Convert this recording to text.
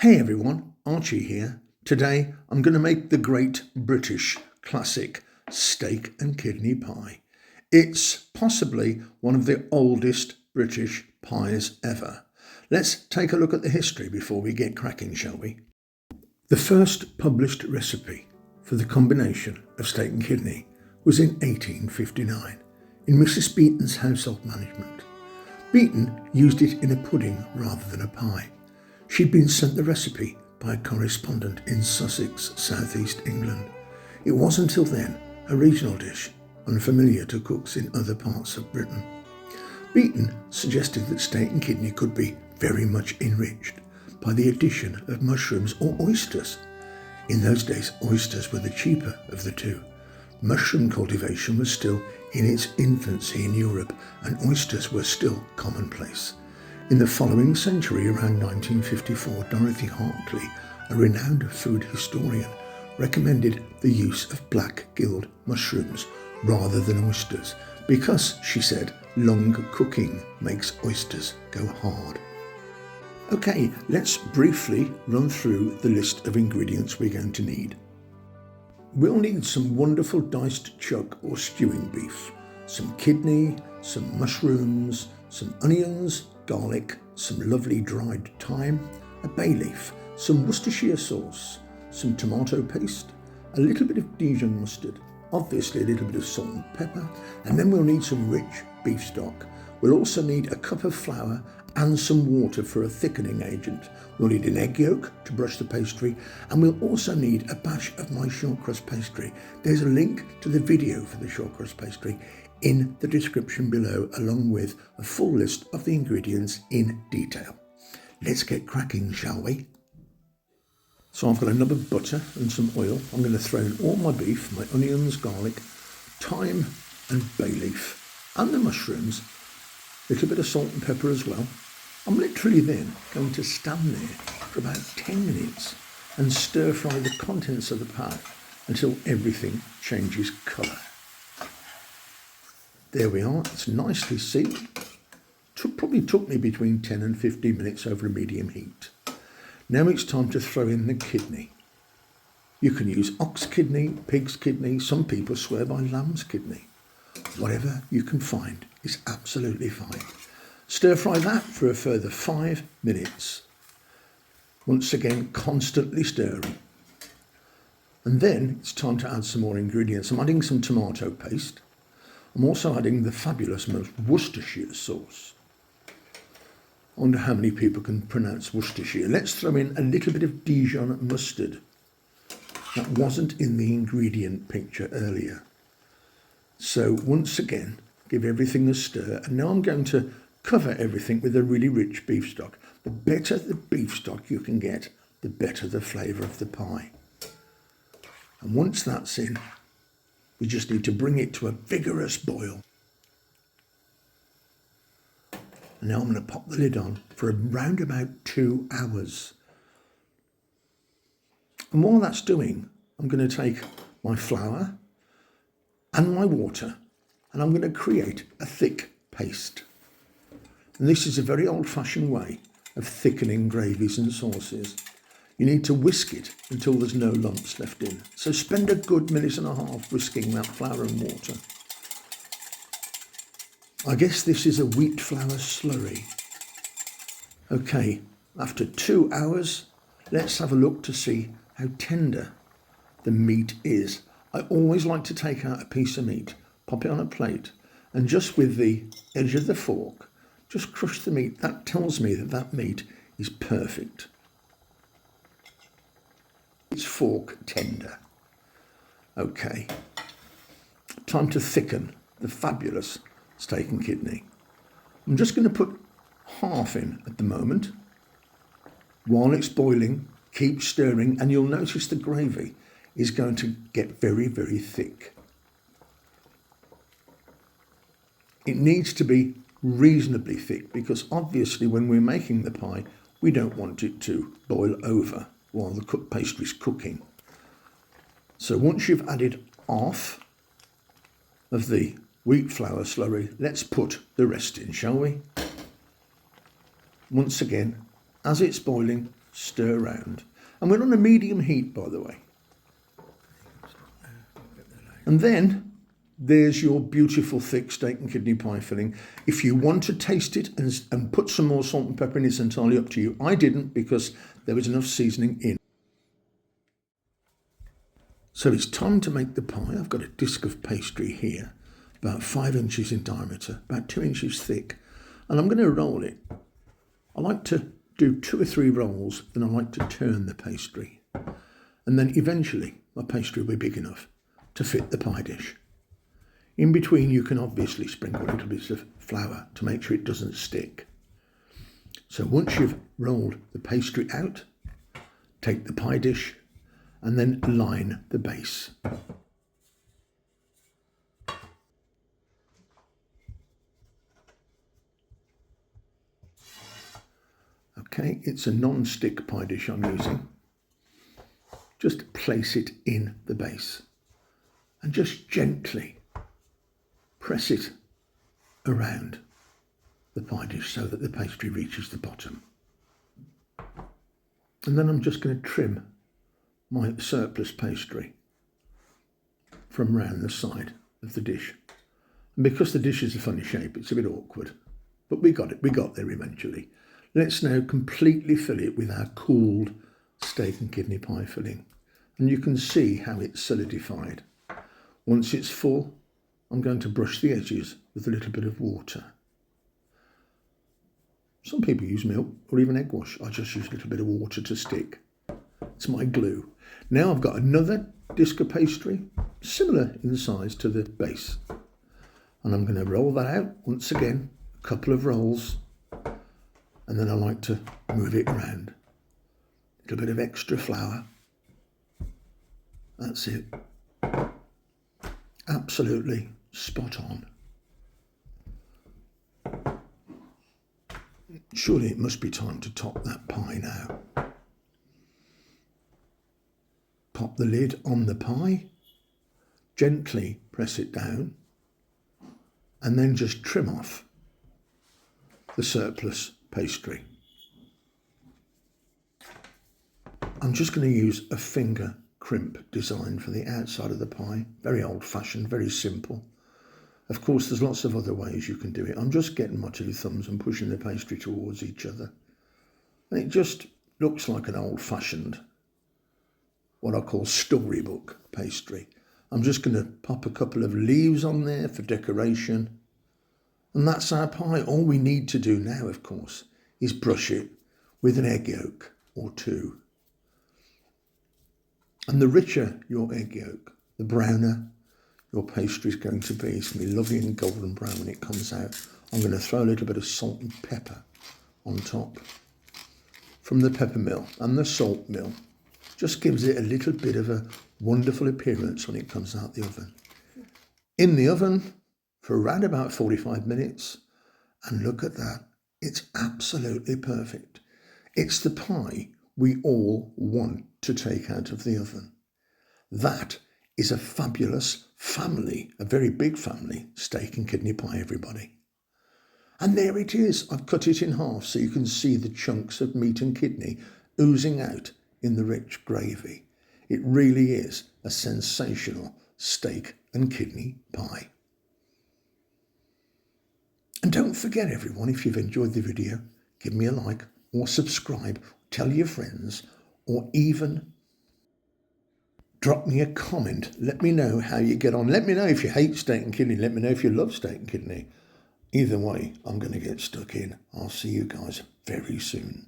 Hey everyone, Archie here. Today I'm going to make the great British classic steak and kidney pie. It's possibly one of the oldest British pies ever. Let's take a look at the history before we get cracking, shall we? The first published recipe for the combination of steak and kidney was in 1859 in Mrs. Beeton's household management. Beeton used it in a pudding rather than a pie. She'd been sent the recipe by a correspondent in Sussex, southeast England. It was until then a regional dish, unfamiliar to cooks in other parts of Britain. Beeton suggested that steak and kidney could be very much enriched by the addition of mushrooms or oysters. In those days, oysters were the cheaper of the two. Mushroom cultivation was still in its infancy in Europe, and oysters were still commonplace. In the following century, around 1954, Dorothy Hartley, a renowned food historian, recommended the use of black-gilled mushrooms rather than oysters because, she said, long cooking makes oysters go hard. Okay, let's briefly run through the list of ingredients we're going to need. We'll need some wonderful diced chuck or stewing beef, some kidney, some mushrooms, some onions, garlic, some lovely dried thyme, a bay leaf, some Worcestershire sauce, some tomato paste, a little bit of Dijon mustard, obviously a little bit of salt and pepper, and then we'll need some rich beef stock. We'll also need a cup of flour and some water for a thickening agent. We'll need an egg yolk to brush the pastry, and we'll also need a batch of my shortcrust pastry. There's a link to the video for the shortcrust pastry in the description below, along with a full list of the ingredients in detail. Let's get cracking, shall we? So I've got a knob of butter and some oil. I'm going to throw in all my beef, my onions, garlic, thyme and bay leaf, and the mushrooms, a little bit of salt and pepper as well. I'm literally then going to stand there for about 10 minutes and stir fry the contents of the pan until everything changes colour. There we are, it's nicely sealed. Probably took me between 10 and 15 minutes over a medium heat. Now it's time to throw in the kidney. You can use ox kidney, pig's kidney, some people swear by lamb's kidney. Whatever you can find is absolutely fine. Stir fry that for a further 5 minutes. Once again, constantly stirring. And then it's time to add some more ingredients. I'm adding some tomato paste. I'm also adding the fabulous Worcestershire sauce. I wonder how many people can pronounce Worcestershire. Let's throw in a little bit of Dijon Mustard. That wasn't in the ingredient picture earlier. So once again, give everything a stir. And now I'm going to cover everything with a really rich beef stock. The better the beef stock you can get, the better the flavour of the pie. And once that's in, we just need to bring it to a vigorous boil. And now I'm going to pop the lid on for around about 2 hours. And while that's doing, I'm going to take my flour and my water, and I'm going to create a thick paste. And this is a very old-fashioned way of thickening gravies and sauces. You need to whisk it until there's no lumps left in. So spend a good minute and a half whisking that flour and water. I guess this is a wheat flour slurry. Okay, after 2 hours, let's have a look to see how tender the meat is. I always like to take out a piece of meat, pop it on a plate, and just with the edge of the fork, just crush the meat. That tells me that that meat is perfect. It's fork tender. Okay, time to thicken the fabulous steak and kidney. I'm just going to put half in at the moment. While it's boiling, keep stirring, and you'll notice the gravy is going to get very, very thick. It needs to be reasonably thick because obviously when we're making the pie, we don't want it to boil over while the pastry's cooking. So once you've added half of the wheat flour slurry, let's put the rest in, shall we? Once again, as it's boiling, stir around. And we're on a medium heat, by the way. And then there's your beautiful thick steak and kidney pie filling. If you want to taste it and put some more salt and pepper in, it's entirely up to you. I didn't because there was enough seasoning in. So it's time to make the pie. I've got a disc of pastry here, about 5 inches in diameter, about 2 inches thick, and I'm going to roll it. I like to do 2 or 3 rolls, then I like to turn the pastry. And then eventually my pastry will be big enough to fit the pie dish. In between you can obviously sprinkle little bits of flour to make sure it doesn't stick. So once you've rolled the pastry out, take the pie dish and then line the base. Okay, it's a non-stick pie dish I'm using. Just place it in the base and just gently press it around the pie dish so that the pastry reaches the bottom. And then I'm just going to trim my surplus pastry from round the side of the dish. And because the dish is a funny shape, it's a bit awkward, but we got there eventually. Let's now completely fill it with our cooled steak and kidney pie filling. And you can see how it's solidified. Once it's full, I'm going to brush the edges with a little bit of water. Some people use milk or even egg wash. I just use a little bit of water to stick. It's my glue. Now I've got another disc of pastry, similar in size to the base. And I'm going to roll that out once again, a couple of rolls. And then I like to move it around. A little bit of extra flour. That's it. Absolutely spot on. Surely it must be time to top that pie now. Pop the lid on the pie, gently press it down, and then just trim off the surplus pastry. I'm just going to use a finger crimp design for the outside of the pie. Very old-fashioned, very simple. Of course, there's lots of other ways you can do it. I'm just getting my 2 thumbs and pushing the pastry towards each other. And it just looks like an old-fashioned, what I call storybook pastry. I'm just going to pop a couple of leaves on there for decoration. And that's our pie. All we need to do now, of course, is brush it with an egg yolk or 2. And the richer your egg yolk, the browner your pastry is going to be. It's going to be lovely and golden brown when it comes out. I'm going to throw a little bit of salt and pepper on top from the pepper mill, and the salt mill just gives it a little bit of a wonderful appearance when it comes out the oven. In the oven for around about 45 minutes, and look at that, it's absolutely perfect. It's the pie we all want to take out of the oven. That is a fabulous family, a very big family, steak and kidney pie, everybody. And there it is. I've cut it in half so you can see the chunks of meat and kidney oozing out in the rich gravy. It really is a sensational steak and kidney pie. And don't forget, everyone, if you've enjoyed the video, give me a like or subscribe, tell your friends, or even drop me a comment. Let me know how you get on. Let me know if you hate steak and kidney. Let me know if you love steak and kidney. Either way, I'm going to get stuck in. I'll see you guys very soon.